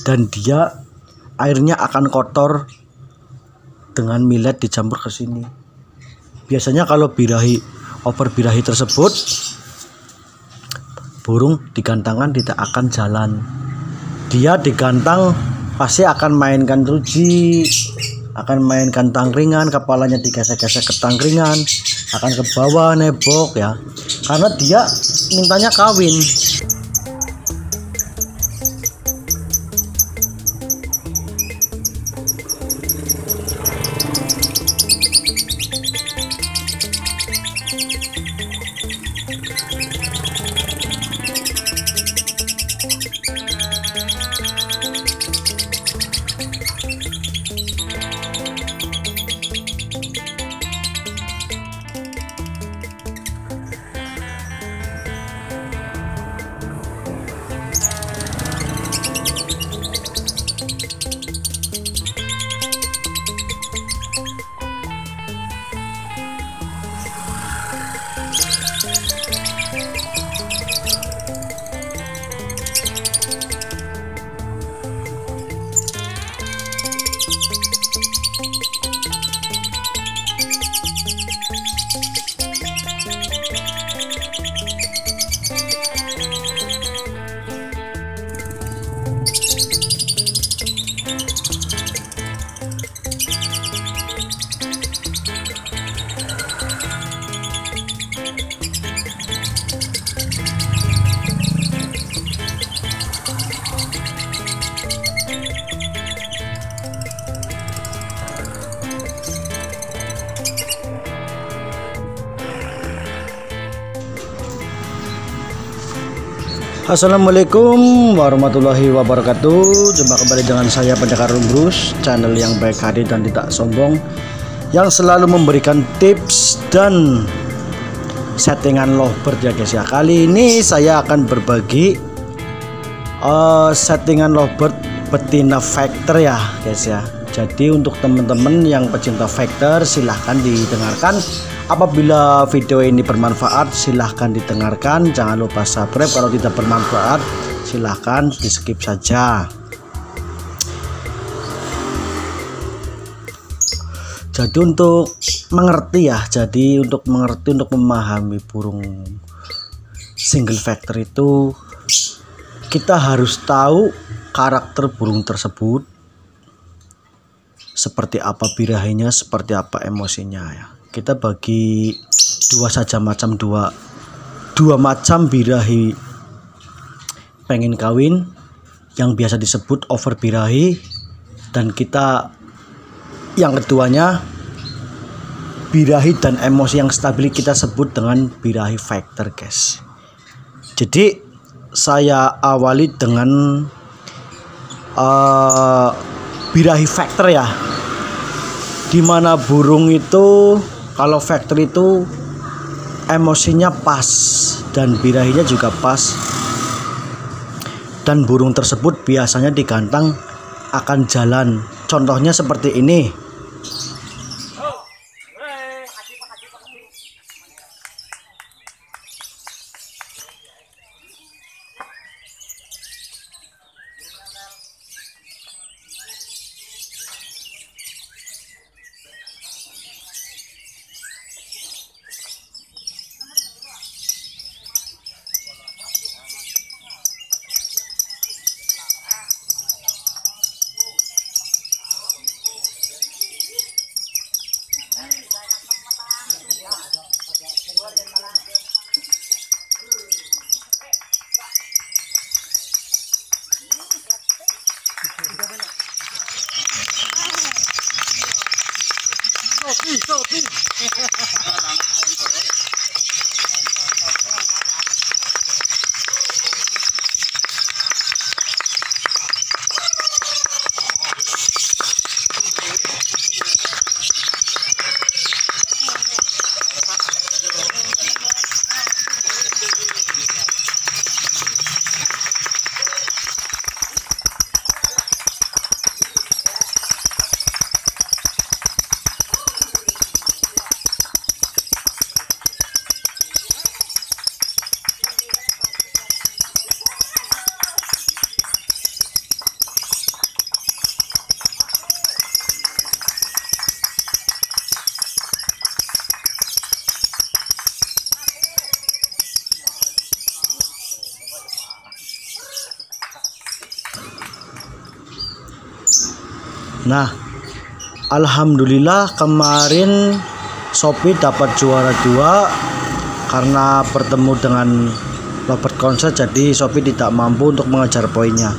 dan dia airnya akan kotor dengan millet dicampur ke sini. Biasanya kalau over birahi tersebut, burung digantangkan tidak akan jalan. Dia digantang pasti akan mainkan ruji, akan mainkan tangkringan, kepalanya digesek-gesek ke tangkringan, akan ke bawah nebok ya, karena dia mintanya kawin. Assalamualaikum warahmatullahi wabarakatuh. Jumpa kembali dengan saya Pendekar Rumbrus, channel yang baik hati dan tidak sombong, yang selalu memberikan tips dan settingan lovebird ya guys ya. Kali ini saya akan berbagi settingan lovebird betina factor ya guys ya. Jadi untuk teman-teman yang pecinta factor, silahkan didengarkan. Apabila video ini bermanfaat, silahkan didengarkan. Jangan lupa subscribe. Kalau tidak bermanfaat, silahkan di skip saja. Jadi untuk mengerti ya, untuk memahami burung single factor itu, kita harus tahu karakter burung tersebut, seperti apa birahinya, seperti apa emosinya ya. Kita bagi dua macam birahi pengen kawin yang biasa disebut over birahi, dan kita yang keduanya birahi dan emosi yang stabil kita sebut dengan birahi factor guys. Jadi saya awali dengan birahi factor ya, dimana burung itu kalau factor itu emosinya pas dan birahinya juga pas, dan burung tersebut biasanya digantang akan jalan. Contohnya seperti ini. Nah, alhamdulillah kemarin Shopee dapat juara 2 karena bertemu dengan Robert Concert, jadi Shopee tidak mampu untuk mengejar poinnya.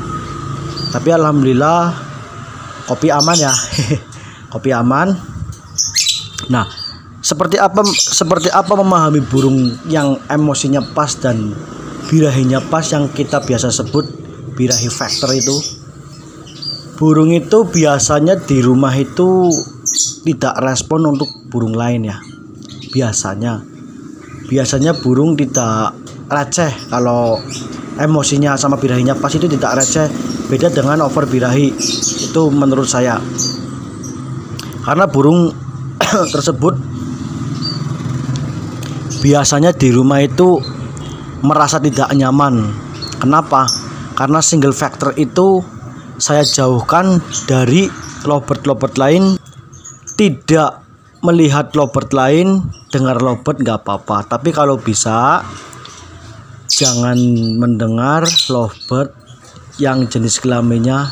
Tapi alhamdulillah kopi aman ya. Kopi aman. Nah, seperti apa memahami burung yang emosinya pas dan birahinya pas yang kita biasa sebut birahi factor itu? Burung itu biasanya di rumah itu tidak respon untuk burung lain ya. Biasanya burung tidak receh kalau emosinya sama birahinya pas, itu tidak receh. Beda dengan over birahi itu menurut saya, karena burung tersebut biasanya di rumah itu merasa tidak nyaman. Kenapa? Karena single factor itu saya jauhkan dari lovebird lain. Tidak melihat lovebird lain, dengar lovebird nggak apa-apa, tapi kalau bisa jangan mendengar lovebird yang jenis kelaminnya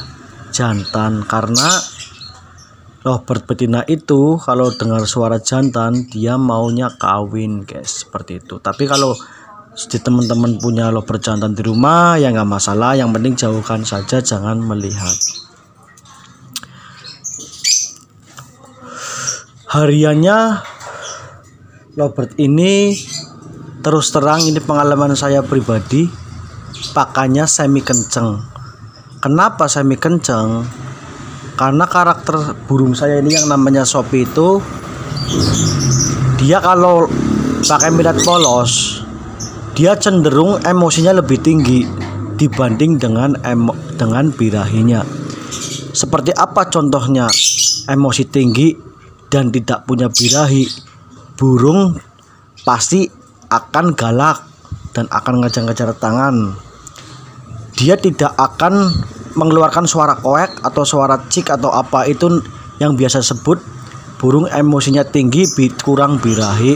jantan, karena lovebird betina itu kalau dengar suara jantan dia maunya kawin guys, seperti itu. Tapi kalau teman-teman punya lovebird jantan di rumah ya nggak masalah, yang penting jauhkan saja, jangan melihat. Hariannya lovebird ini terus terang, ini pengalaman saya pribadi, pakannya semi kenceng. Kenapa semi kenceng? Karena karakter burung saya ini yang namanya Shopee itu, dia kalau pakai minat polos dia cenderung emosinya lebih tinggi dibanding dengan birahinya. Seperti apa contohnya emosi tinggi dan tidak punya birahi? Burung pasti akan galak dan akan ngejar-ngejar tangan. Dia tidak akan mengeluarkan suara koek atau suara cik atau apa itu yang biasa sebut burung emosinya tinggi kurang birahi.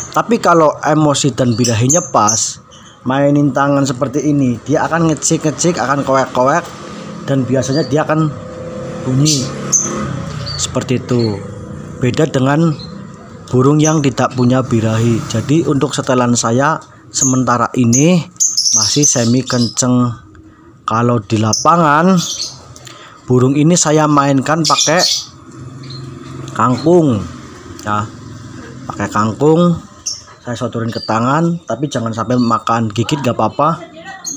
Tapi kalau emosi dan birahinya pas, mainin tangan seperti ini, dia akan ngecik-ngecik, akan koek-koek, dan biasanya dia akan bunyi seperti itu. Beda dengan burung yang tidak punya birahi. Jadi untuk setelan saya sementara ini masih semi kenceng. Kalau di lapangan burung ini saya mainkan pakai kangkung ya, pakai kangkung saya sodorin ke tangan, tapi jangan sampai makan. Gigit gak apa-apa,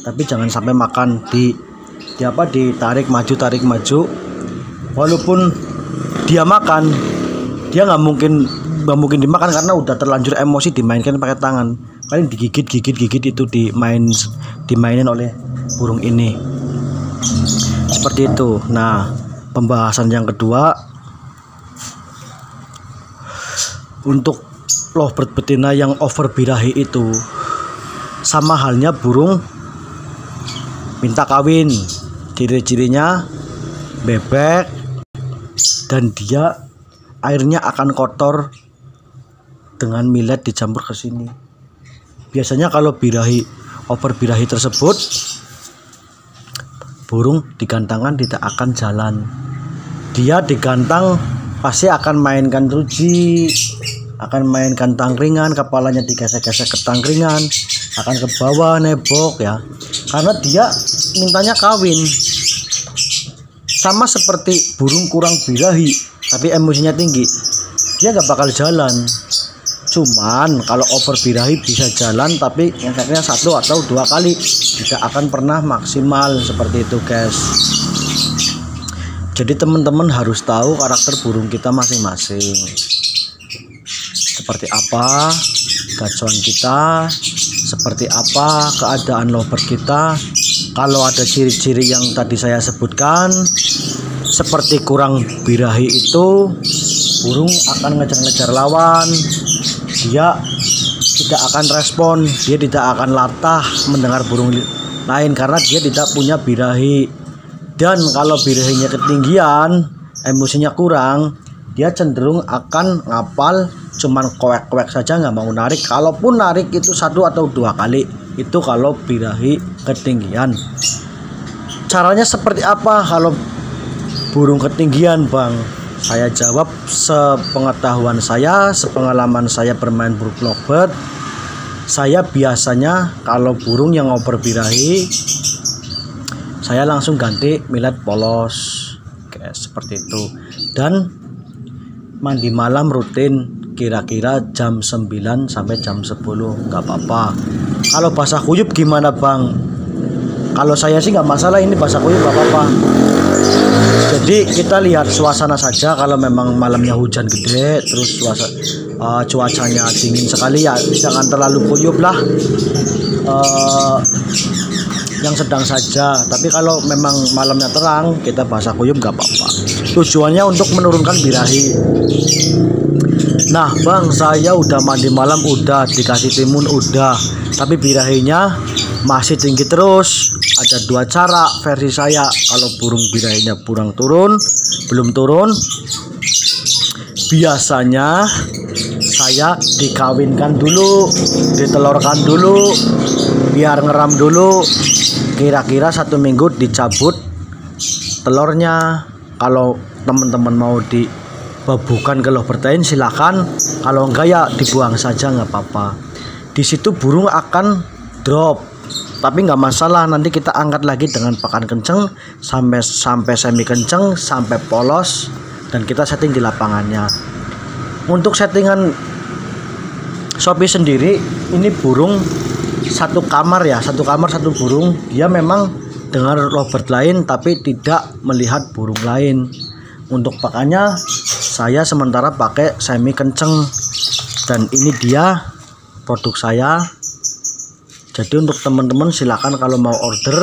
tapi jangan sampai makan. Ditarik maju. Walaupun dia makan, dia nggak mungkin dimakan karena udah terlanjur emosi, dimainkan pakai tangan. Paling digigit itu dimainin oleh burung ini. Seperti itu. Nah, pembahasan yang kedua untuk lovebird betina yang over birahi itu, sama halnya burung minta kawin. Ciri-cirinya bebek dan dia airnya akan kotor dengan millet dicampur ke sini. Biasanya kalau over birahi tersebut, burung digantangan tidak akan jalan. Dia digantang pasti akan mainkan ruji, akan mainkan tangkringan, kepalanya digesek-gesek ke tangkringan, akan ke bawah nebok ya, karena dia mintanya kawin. Sama seperti burung kurang birahi tapi emosinya tinggi, dia nggak bakal jalan. Cuman kalau over birahi bisa jalan, tapi ngekeknya 1 atau 2 kali, tidak akan pernah maksimal seperti itu guys. Jadi teman-teman harus tahu karakter burung kita masing-masing, seperti apa gacuan kita, seperti apa keadaan lovebird kita. Kalau ada ciri-ciri yang tadi saya sebutkan, seperti kurang birahi itu, burung akan ngejar-ngejar lawan, dia tidak akan respon, dia tidak akan latah mendengar burung lain karena dia tidak punya birahi. Dan kalau birahinya ketinggian, emosinya kurang, dia cenderung akan ngapal, cuman koek-koek saja, nggak mau narik. Kalaupun narik itu 1 atau 2 kali, itu kalau birahi ketinggian. Caranya seperti apa kalau burung ketinggian bang. Saya jawab sepengetahuan saya, sepengalaman saya bermain burung lovebird. Saya biasanya kalau burung yang ngoper birahi, saya langsung ganti millet polos, kayak seperti itu. Dan mandi malam rutin, kira-kira jam 9 sampai jam 10, nggak apa-apa. Kalau basah kuyup gimana bang? Kalau saya sih nggak masalah, ini basah kuyup nggak apa-apa. Jadi kita lihat suasana saja. Kalau memang malamnya hujan gede, terus cuacanya dingin sekali, ya jangan terlalu kuyup lah, yang sedang saja. Tapi kalau memang malamnya terang, kita basah kuyup nggak apa-apa. Tujuannya untuk menurunkan birahi. Nah bang, saya udah mandi malam, udah dikasih timun, udah, tapi birahinya masih tinggi terus. Ada dua cara versi saya. Kalau burung birahinya belum turun, biasanya saya dikawinkan dulu, ditelurkan dulu, biar ngeram dulu. Kira-kira 1 minggu dicabut telurnya. Kalau teman-teman mau dibabukan ke lovebird lain silakan, kalau enggak ya dibuang saja, nggak apa-apa. Di situ burung akan drop, tapi nggak masalah, nanti kita angkat lagi dengan pakan kenceng sampai semi kenceng, sampai polos, dan kita setting di lapangannya. Untuk settingan Shopee sendiri, ini burung satu kamar ya, satu burung. Dia memang dengan lovebird lain tapi tidak melihat burung lain. Untuk pakannya saya sementara pakai semi kenceng, dan ini dia produk saya. Jadi untuk teman-teman silakan, kalau mau order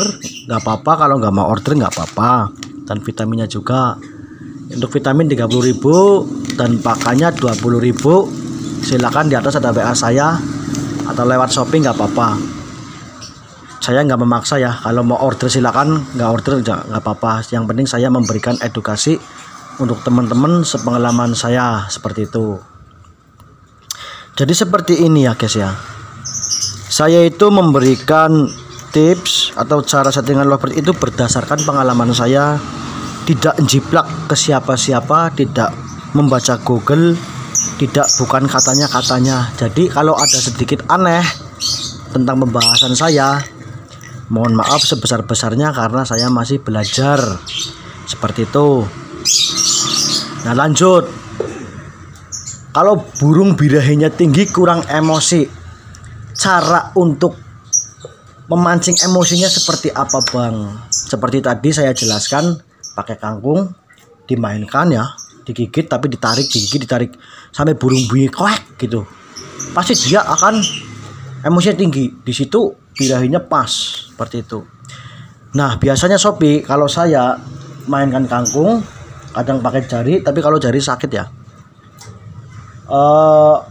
nggak apa-apa, kalau nggak mau order nggak apa-apa. Dan vitaminnya juga, untuk vitamin 30.000 dan pakannya 20.000. Silakan, di atas ada WA saya atau lewat Shopee, nggak apa-apa. Saya nggak memaksa ya, kalau mau order silakan, nggak order nggak apa-apa. Yang penting saya memberikan edukasi untuk teman-teman, sepengalaman saya seperti itu. Jadi seperti ini ya guys ya. Saya itu memberikan tips atau cara settingan lovebird itu berdasarkan pengalaman saya, tidak jiplak ke siapa-siapa, tidak membaca Google, bukan katanya. Jadi kalau ada sedikit aneh tentang pembahasan saya, mohon maaf sebesar-besarnya karena saya masih belajar seperti itu. Nah lanjut, kalau burung birahinya tinggi kurang emosi, cara untuk memancing emosinya seperti apa bang? Seperti tadi saya jelaskan, pakai kangkung, dimainkan ya, digigit tapi ditarik, digigit ditarik sampai burung bunyi koek gitu. Pasti dia akan emosinya tinggi. Di situ birahinya pas seperti itu. Nah biasanya Shopee, kalau saya mainkan kangkung, kadang pakai jari, tapi kalau jari sakit ya.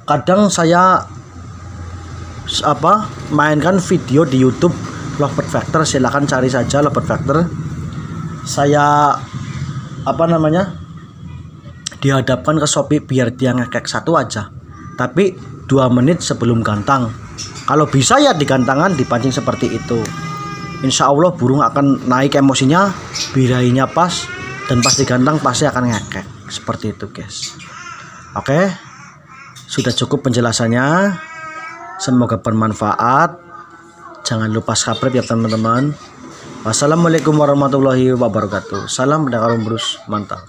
Kadang saya mainkan video di YouTube Lovebird Factor, silakan cari saja Lovebird Factor. Saya dihadapkan ke Shopee biar dia ngekek satu aja, tapi 2 menit sebelum gantang. Kalau bisa ya di gantangan dipancing seperti itu. Insya Allah burung akan naik emosinya, birahinya pas, dan pas digantang pasti akan ngekek seperti itu guys. Oke, sudah cukup penjelasannya. Semoga bermanfaat. Jangan lupa subscribe ya teman-teman. Wassalamualaikum warahmatullahi wabarakatuh. Salam pendekar umbrus, mantap.